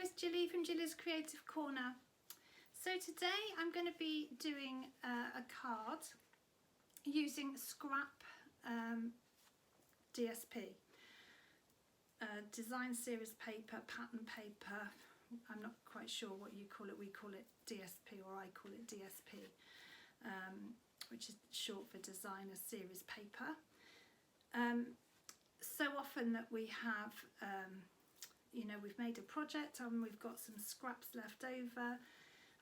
it's Jilly from Jilly's Creative Corner. So today I'm going to be doing a card using scrap DSP, design series paper, pattern paper. I'm not quite sure what you call it. We call it DSP, or I call it DSP, which is short for designer series paper. So often that we have we've made a project and we've got some scraps left over,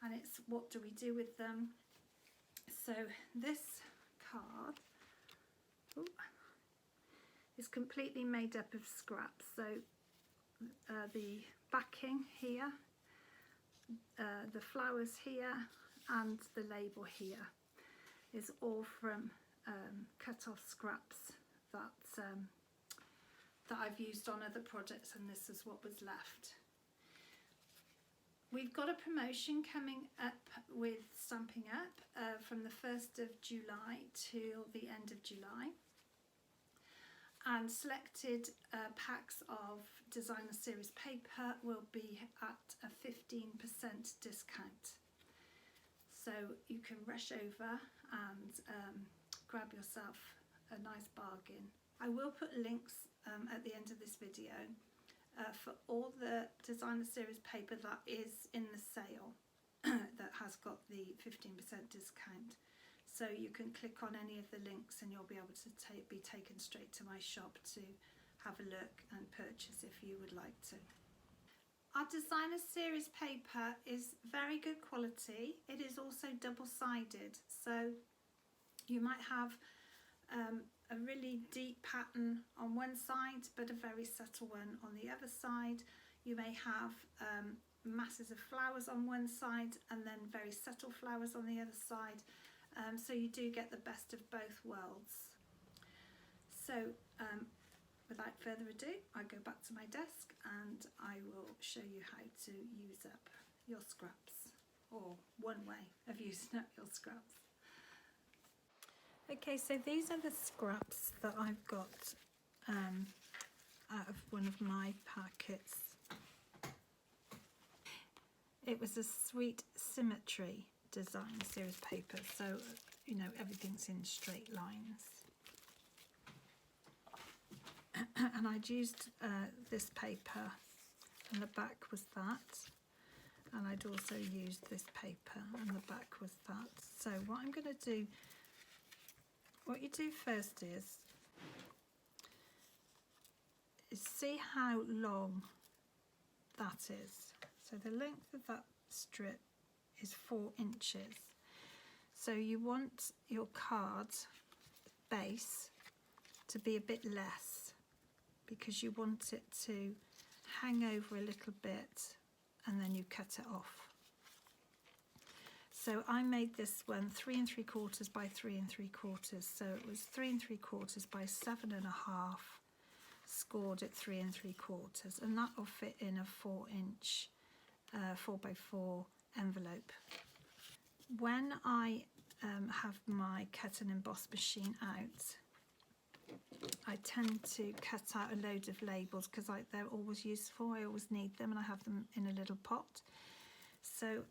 and it's what do we do with them. So this card is completely made up of scraps. So the backing here, the flowers here, and the label here is all from cut off scraps that I've used on other projects, and this is what was left. We've got a promotion coming up with Stampin' Up from the 1st of July till the end of July, and selected packs of designer series paper will be at a 15% discount. So you can rush over and grab yourself a nice bargain. I will put links at the end of this video for all the designer series paper that is in the sale that has got the 15% discount. So you can click on any of the links and you'll be able to be taken straight to my shop to have a look and purchase if you would like to. Our designer series paper is very good quality. It is also double-sided, so you might have a really deep pattern on one side but a very subtle one on the other side. You may have masses of flowers on one side and then very subtle flowers on the other side, so you do get the best of both worlds. So without further ado, I go back to my desk and I will show you how to use up your scraps, or one way of using up your scraps. Okay, so these are the scraps that I've got out of one of my packets. It was a Sweet Symmetry design series paper, so everything's in straight lines. And I'd used this paper, and the back was that, and I'd also used this paper, and the back was that. So what I'm going to do, what you do first is see how long that is. So the length of that strip is 4 inches. So you want your card base to be a bit less, because you want it to hang over a little bit and then you cut it off. So I made this one 3 3/4 by 3 3/4, so it was 3 3/4 by 7.5, scored at 3 3/4, and that will fit in a 4-inch 4x4 envelope. When I have my cut and emboss machine out, I tend to cut out a load of labels because they're always useful. I always need them, and I have them in a little pot. So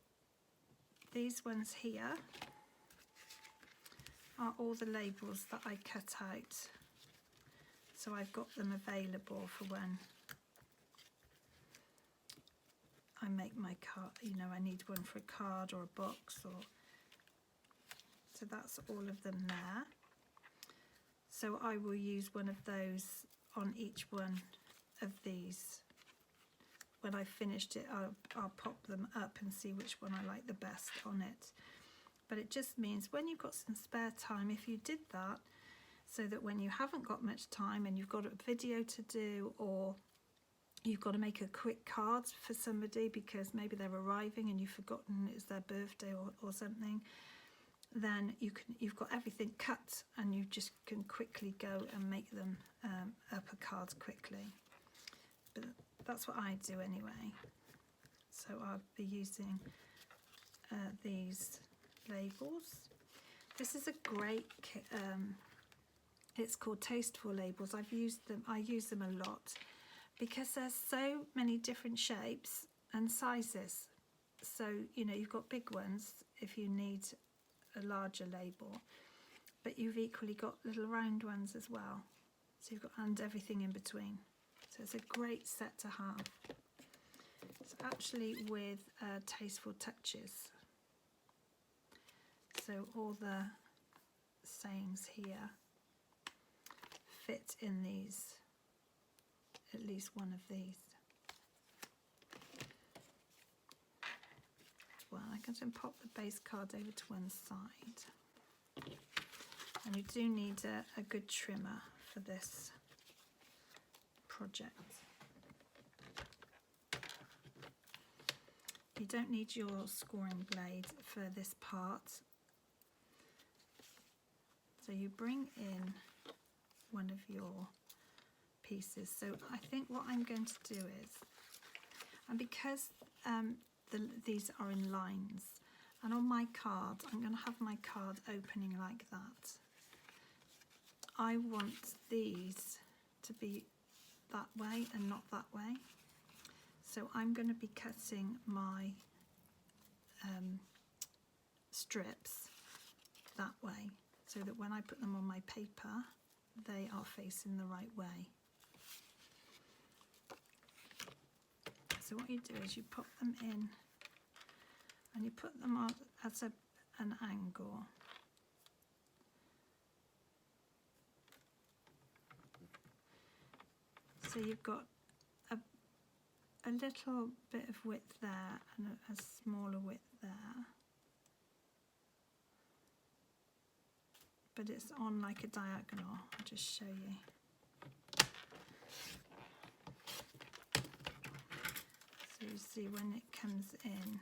these ones here are all the labels that I cut out. So I've got them available for when I make my card. I need one for a card or a box, so that's all of them there. So I will use one of those on each one of these. When I've finished it, I'll pop them up and see which one I like the best on it. But it just means when you've got some spare time, if you did that, so that when you haven't got much time and you've got a video to do, or you've got to make a quick card for somebody because maybe they're arriving and you've forgotten it's their birthday or something, then you've got everything cut and you just can quickly go and make them up a card quickly. But that's what I do anyway. So I'll be using these labels. This is a great it's called Tasteful Labels. I use them a lot because there's so many different shapes and sizes. So, you know, you've got big ones if you need a larger label, but you've equally got little round ones as well. So you've got, and everything in between. So it's a great set to have. It's actually with Tasteful Touches. So all the sayings here fit in these, at least one of these. Well, I'm going to pop the base card over to one side. And you do need a good trimmer for this project. You don't need your scoring blade for this part. So you bring in one of your pieces. So I think what I'm going to do is, and because these are in lines, and on my card, I'm going to have my card opening like that. I want these to be that way and not that way. So I'm going to be cutting my strips that way, so that when I put them on my paper, they are facing the right way. So what you do is you put them in and you put them on at an angle. So you've got a little bit of width there and a smaller width there. But it's on like a diagonal. I'll just show you. So you see when it comes in,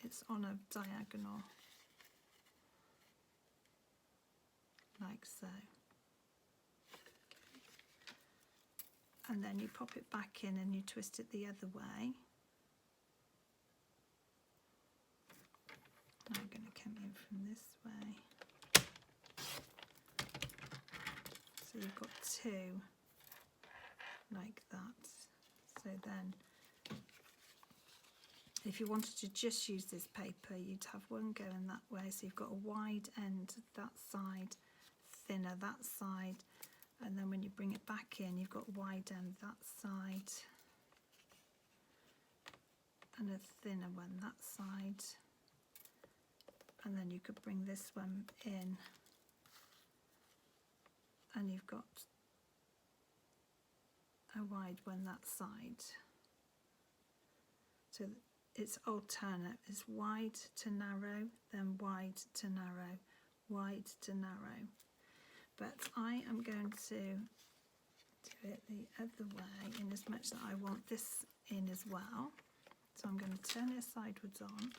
it's on a diagonal, like so. And then you pop it back in and you twist it the other way. Now I'm going to come in from this way. So you've got two like that. So then if you wanted to just use this paper, you'd have one going that way. So you've got a wide end that side, thinner that side. And then when you bring it back in, you've got wide end that side and a thinner one that side. And then you could bring this one in and you've got a wide one that side. So it's alternate. It's wide to narrow, then wide to narrow, wide to narrow. But I am going to do it the other way, in as much that I want this in as well. So I'm going to turn it sideways on.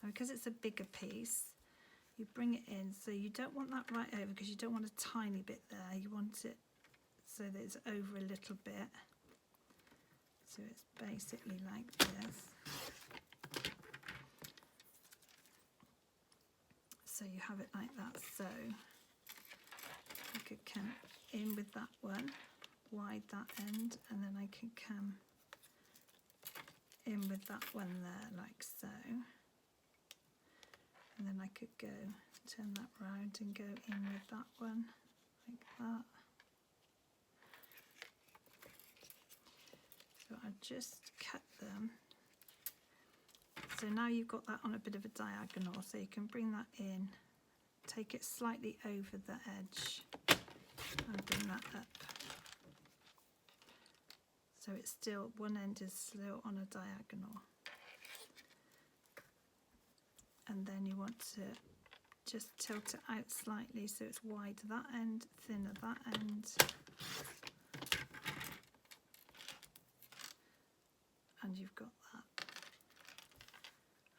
And because it's a bigger piece, you bring it in. So you don't want that right over, because you don't want a tiny bit there. You want it so that it's over a little bit. So it's basically like this. So you have it like that. So I could come in with that one, wide that end, and then I can come in with that one there, like so. And then I could go, turn that round and go in with that one, like that. So I just cut them. So now you've got that on a bit of a diagonal, so you can bring that in, take it slightly over the edge and bring that up. So it's still, one end is still on a diagonal. And then you want to just tilt it out slightly so it's wide that end, thinner that end. And you've got that.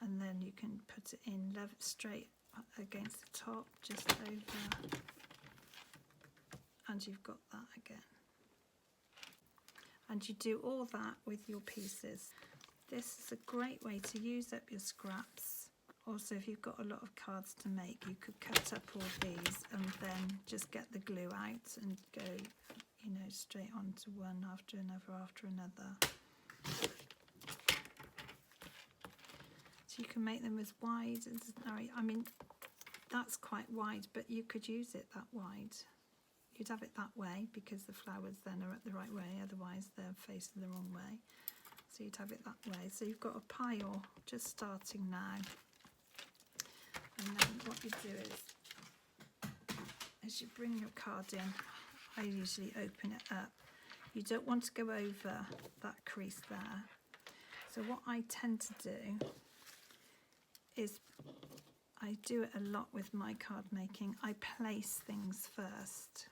And then you can put it in level straight against the top, just over. And you've got that again. And you do all that with your pieces. This is a great way to use up your scraps. Also, if you've got a lot of cards to make, you could cut up all these and then just get the glue out and go, you know, straight onto one after another after another. you can make them as wide as, I mean, that's quite wide, but you could use it that wide. You'd have it that way because the flowers then are at the right way, otherwise they're facing the wrong way. So you'd have it that way. So you've got a pile just starting now. And then what you do is you bring your card in. I usually open it up. You don't want to go over that crease there. So what I tend to do is, I do it a lot with my card making, I place things first.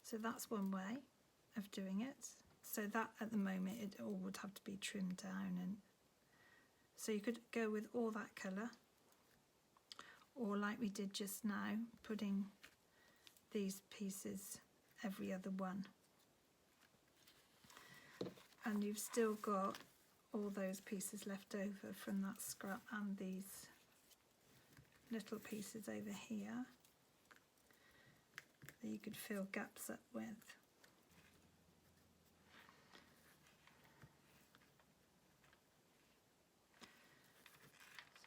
So that's one way of doing it. So that at the moment it all would have to be trimmed down, and so you could go with all that colour, or like we did just now, putting these pieces every other one, and you've still got all those pieces left over from that scrap and these little pieces over here that you could fill gaps up with.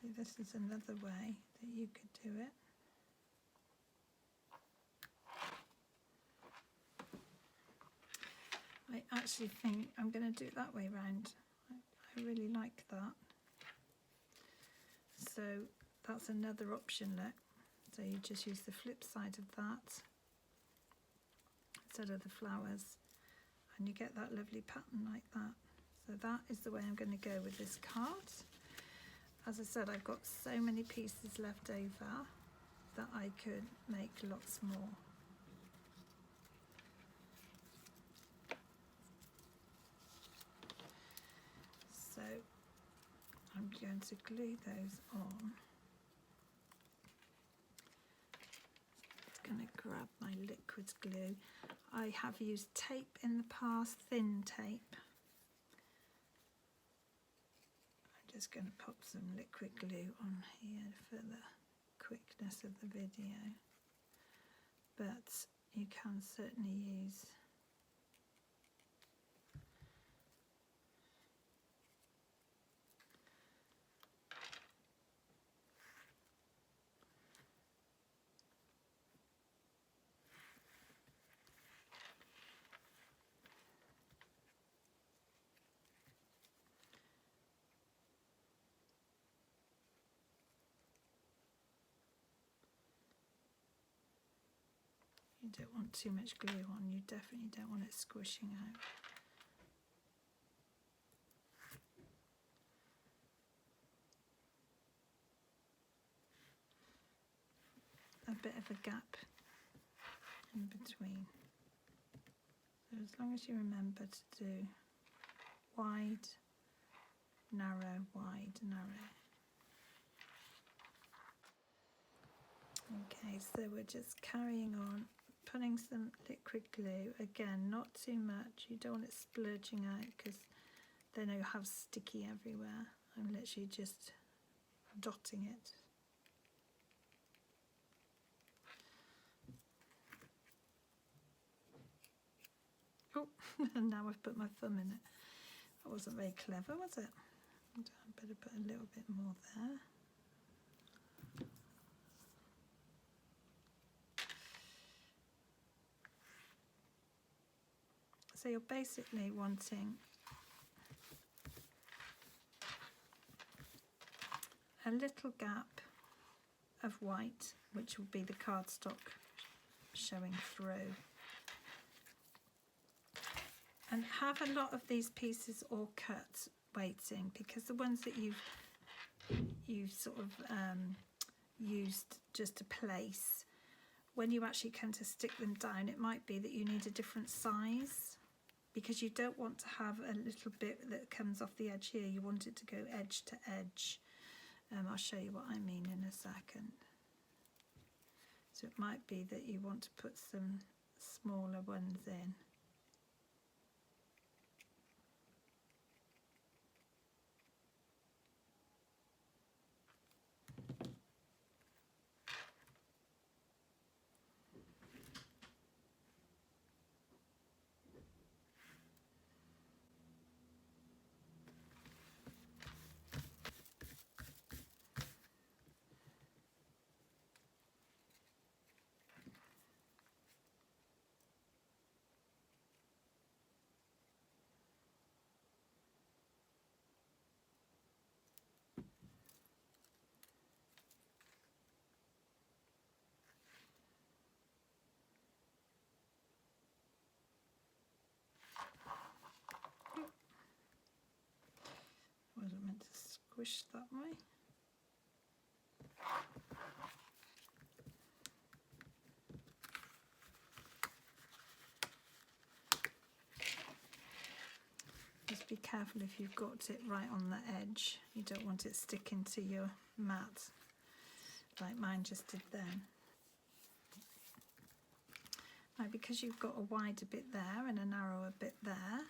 So this is another way that you could do it. I actually think I'm going to do it that way round. I really like that. So that's another option, look. So you just use the flip side of that instead of the flowers, and you get that lovely pattern like that. So that is the way I'm going to go with this card. As I said, I've got so many pieces left over that I could make lots more. So I'm going to glue those on. Just going to grab my liquid glue. I have used tape in the past, thin tape. I'm just going to pop some liquid glue on here for the quickness of the video, but you can certainly use you don't want too much glue on, you definitely don't want it squishing out. A bit of a gap in between. So as long as you remember to do wide, narrow, wide, narrow. Okay, so we're just carrying on, putting some liquid glue. Again, not too much, you don't want it splurging out because then you'll have sticky everywhere. I'm literally just dotting it. Oh, and now I've put my thumb in it. That wasn't very clever, was it? I better put a little bit more there. So you're basically wanting a little gap of white, which will be the cardstock showing through. And have a lot of these pieces all cut waiting, because the ones that you've sort of used just to place, when you actually come to stick them down, it might be that you need a different size, because you don't want to have a little bit that comes off the edge here. You want it to go edge to edge. I'll show you what I mean in a second. So it might be that you want to put some smaller ones in. squish that way. Just be careful if you've got it right on the edge. You don't want it sticking to your mat like mine just did then. Now, because you've got a wider bit there and a narrower bit there,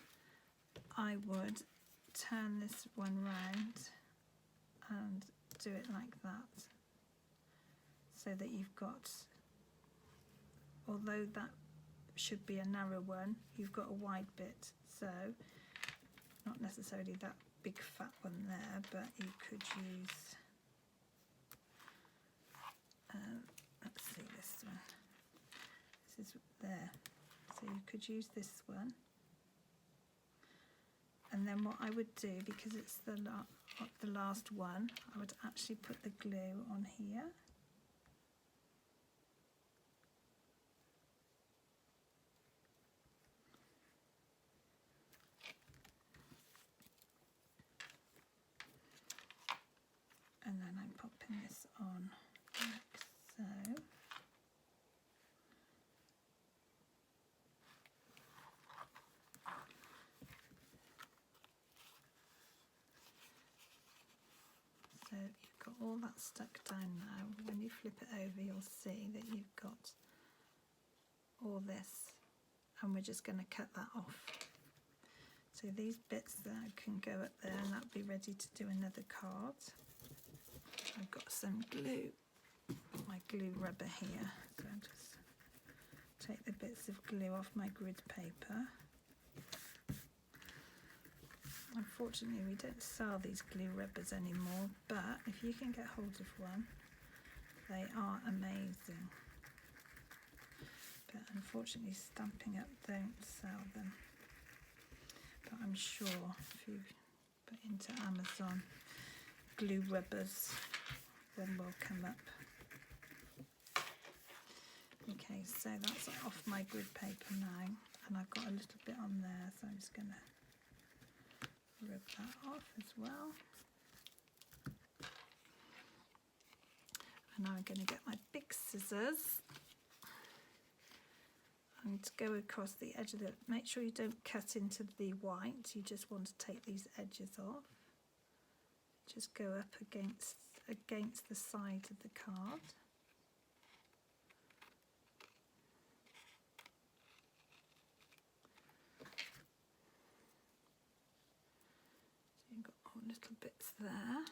I would turn this one round and do it like that, so that you've got, although that should be a narrow one, you've got a wide bit, so not necessarily that big fat one there, but you could use, let's see, this one. This is there, so you could use this one. And then what I would do, because it's the last one, I would actually put the glue on here. And then I'm popping this on like so. So you've got all that stuck down now. When you flip it over, you'll see that you've got all this, and we're just going to cut that off. So these bits there can go up there, and that'll be ready to do another card. I've got some glue, my glue rubber here. So I'll just take the bits of glue off my grid paper. Unfortunately, we don't sell these glue rubbers anymore, but if you can get hold of one, they are amazing. But unfortunately, Stampin' Up don't sell them. But I'm sure if you put into Amazon glue rubbers, then will come up. Okay, so that's off my grid paper now, and I've got a little bit on there, so I'm just going to rub that off as well. And now I'm going to get my big scissors and go across the edge of the, make sure you don't cut into the white, you just want to take these edges off. Just go up against the side of the card. So you've got all little bits there.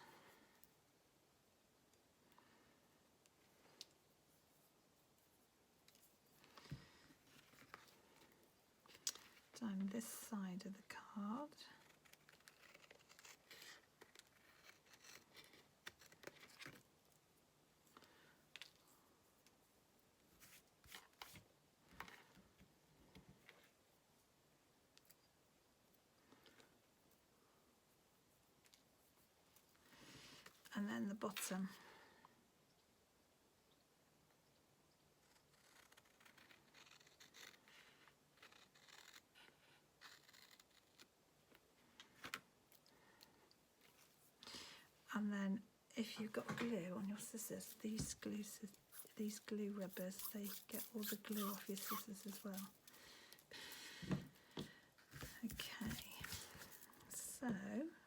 Down this side of the card. And then the bottom. And then if you've got glue on your scissors, these glue rubbers, they get all the glue off your scissors as well. Okay, so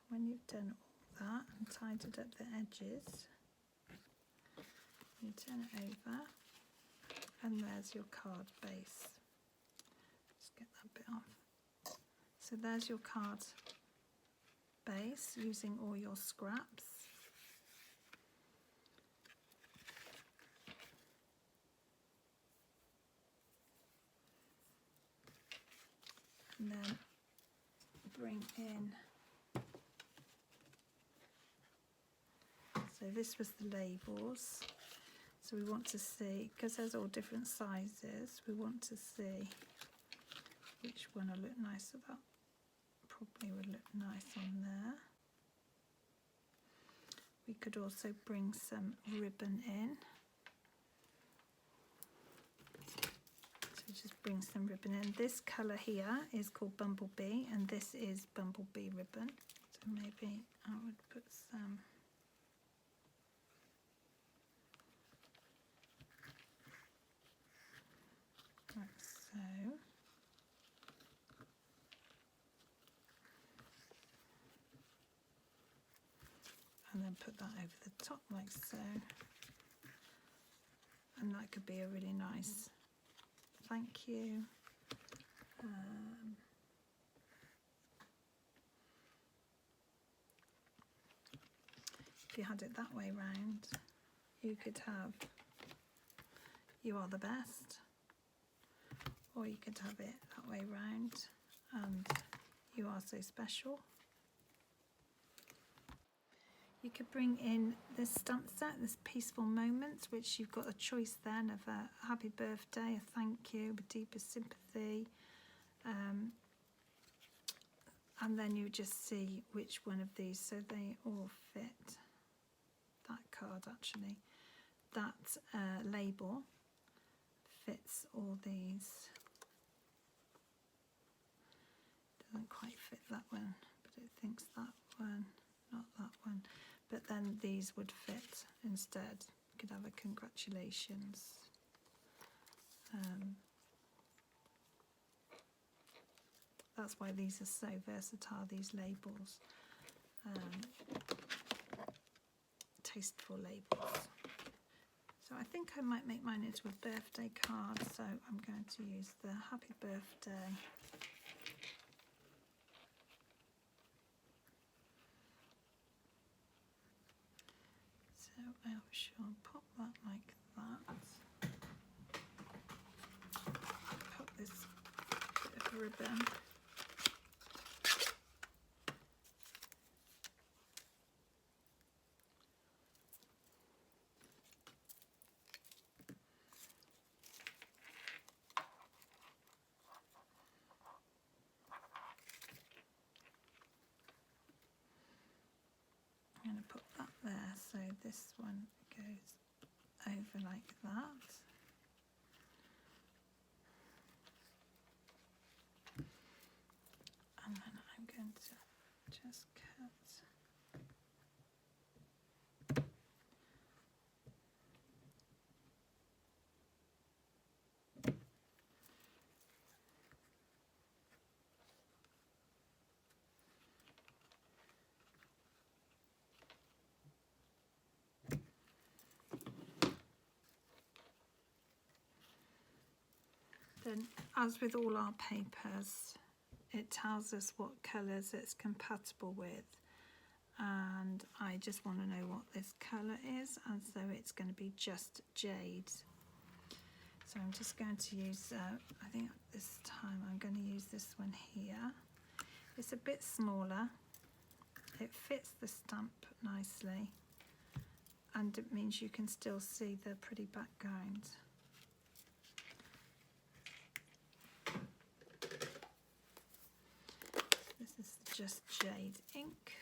when you've done all that and tidied up the edges, you turn it over, and there's your card base. Just get that bit off. So there's your card base using all your scraps. And then bring in, so this was the labels, so we want to see, because there's all different sizes, we want to see which one will look nice. So that probably would look nice on there. We could also bring some ribbon in. Just bring some ribbon in. This colour here is called Bumblebee, and this is Bumblebee ribbon. So maybe I would put some like so. And then put that over the top like so. And that could be a really nice thank you. If you had it that way round, you could have "You are the best," or you could have it that way round and "You are so special." You could bring in this stamp set, this Peaceful Moments, which you've got a choice then of a happy birthday, a thank you, with deepest sympathy, and then you just see which one of these, so they all fit that card actually. That label fits all these. Doesn't quite fit that one, but it thinks that one, not that one. But then these would fit instead. You could have a congratulations. That's why these are so versatile, these labels. Tasteful labels. So I think I might make mine into a birthday card, so I'm going to use the happy birthday. So I shall pop that like that. Pop this bit of ribbon. I'm going to put that there, so this one goes over like that. And then I'm going to just cut. Then, as with all our papers, it tells us what colours it's compatible with, and I just want to know what this colour is, and so it's going to be just jade. So I'm just going to use, I think this time I'm going to use this one here. It's a bit smaller, it fits the stamp nicely, and it means you can still see the pretty background. This is just jade ink.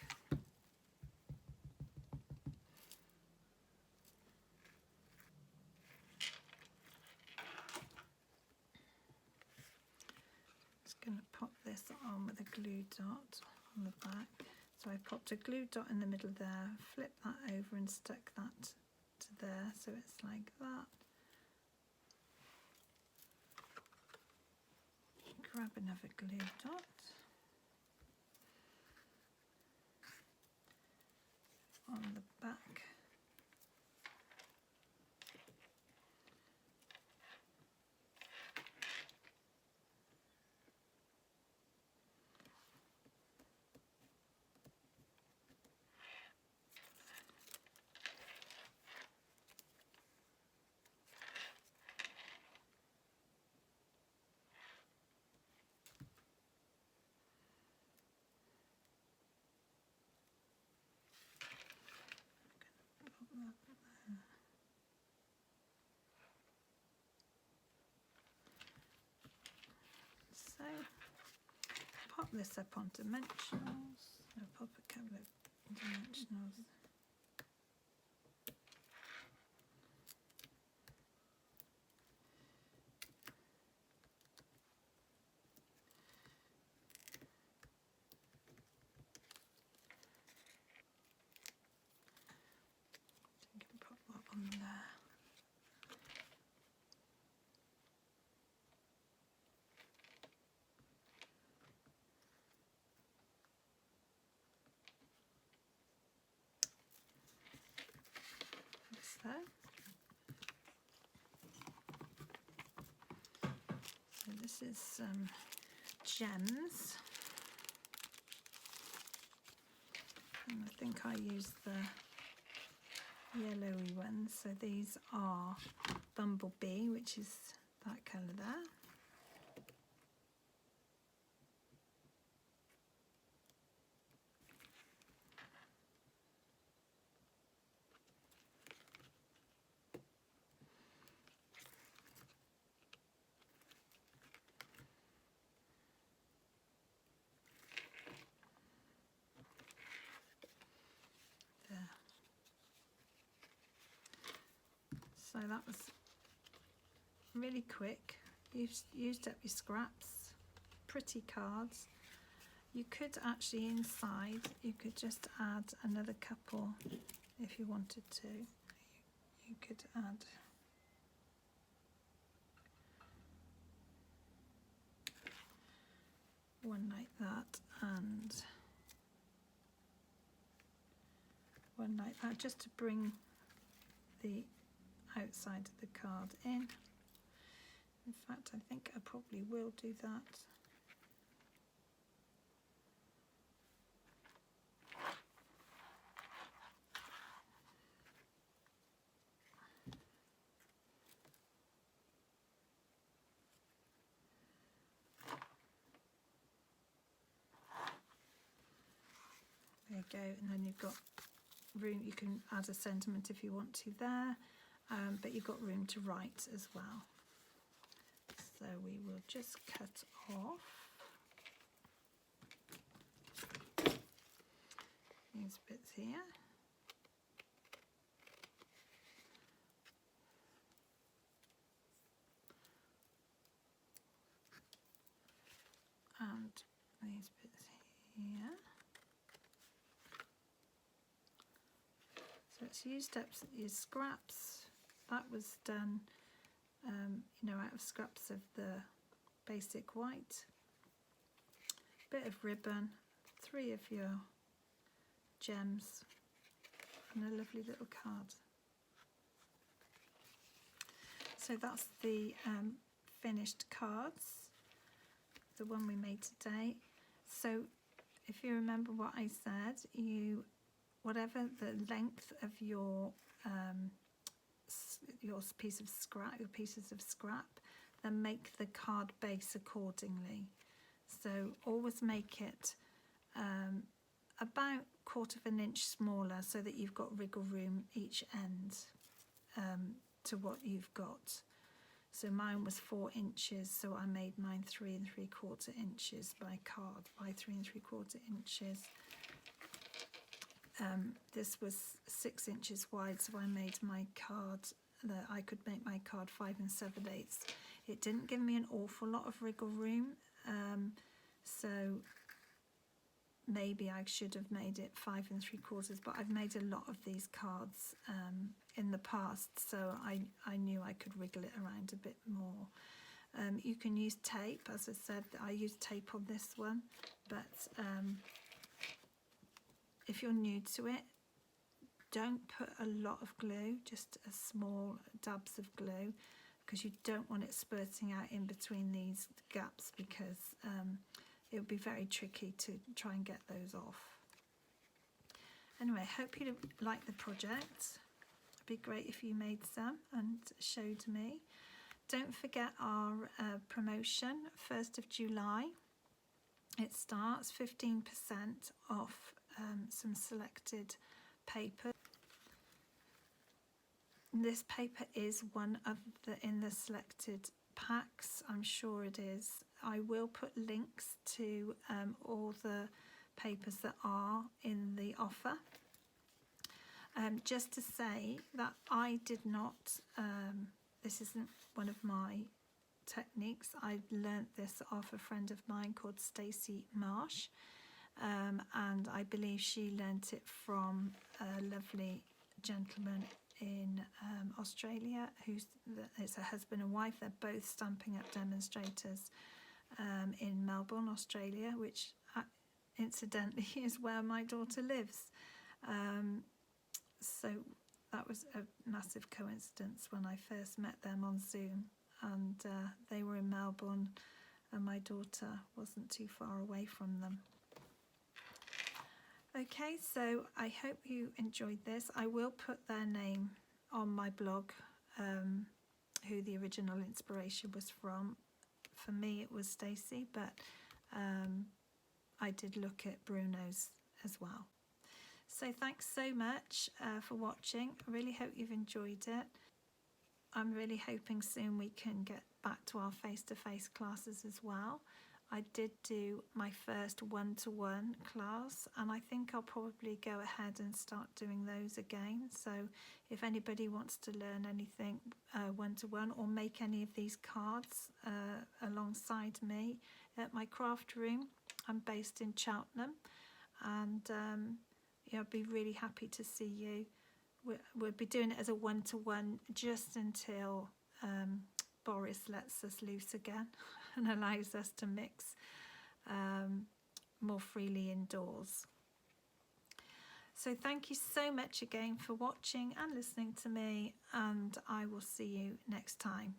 Just going to pop this on with a glue dot on the back. So I popped a glue dot in the middle there, flipped that over and stuck that to there, so it's like that. Grab another glue dot. On the back. So pop this up on dimensionals. I'll pop a couple of dimensionals. So this is some gems, and I think I used the yellowy ones. So these are Bumblebee, which is that colour there. So that was really quick. You've used up your scraps, pretty cards. You could actually inside, you could just add another couple if you wanted to. You could add one like that and one like that, just to bring the outside of the card in. In fact, I think I probably will do that. There you go, and then you've got room, you can add a sentiment if you want to there, but you've got room to write as well. So we will just cut off these bits here. And these bits here. So it's used up your scraps. That was done, you know, out of scraps of the basic white. Bit of ribbon, 3 of your gems, and a lovely little card. So that's the finished cards, the one we made today. So if you remember what I said, whatever the length of your pieces of scrap, then make the card base accordingly. So always make it about 1/4 of an inch smaller, so that you've got wriggle room each end to what you've got. So mine was 4 inches, so I made mine 3 3/4 inches by card, by 3 3/4 inches. This was 6 inches wide, so I made my card, I could make my card 5 7/8. It didn't give me an awful lot of wriggle room, so maybe I should have made it 5 3/4, but I've made a lot of these cards in the past, so I knew I could wriggle it around a bit more. You can use tape, as I said, I used tape on this one, but if you're new to it, don't put a lot of glue, just a small dabs of glue, because you don't want it spurting out in between these gaps, because it would be very tricky to try and get those off. Anyway, hope you like the project. It'd be great if you made some and showed me. Don't forget our promotion, 1st of July. It starts 15% off some selected paper. This paper is one of in the selected packs, I'm sure it is. I will put links to all the papers that are in the offer. Just to say that I did not, this isn't one of my techniques. I learnt this off a friend of mine called Stacey Marsh, and I believe she learnt it from a lovely gentleman in Australia, it's a husband and wife. They're both Stampin' Up demonstrators in Melbourne, Australia, which incidentally is where my daughter lives. So that was a massive coincidence when I first met them on Zoom, and they were in Melbourne and my daughter wasn't too far away from them. Okay, so I hope you enjoyed this. I will put their name on my blog, who the original inspiration was from. For me it was Stacey, but I did look at Bruno's as well. So thanks so much for watching. I really hope you've enjoyed it. I'm really hoping soon we can get back to our face-to-face classes as well. I did do my first one-to-one class, and I think I'll probably go ahead and start doing those again. So if anybody wants to learn anything one-to-one or make any of these cards alongside me at my craft room, I'm based in Cheltenham, and I'd be really happy to see you. We'll be doing it as a one-to-one just until Boris lets us loose again and allows us to mix more freely indoors. So thank you so much again for watching and listening to me, and I will see you next time.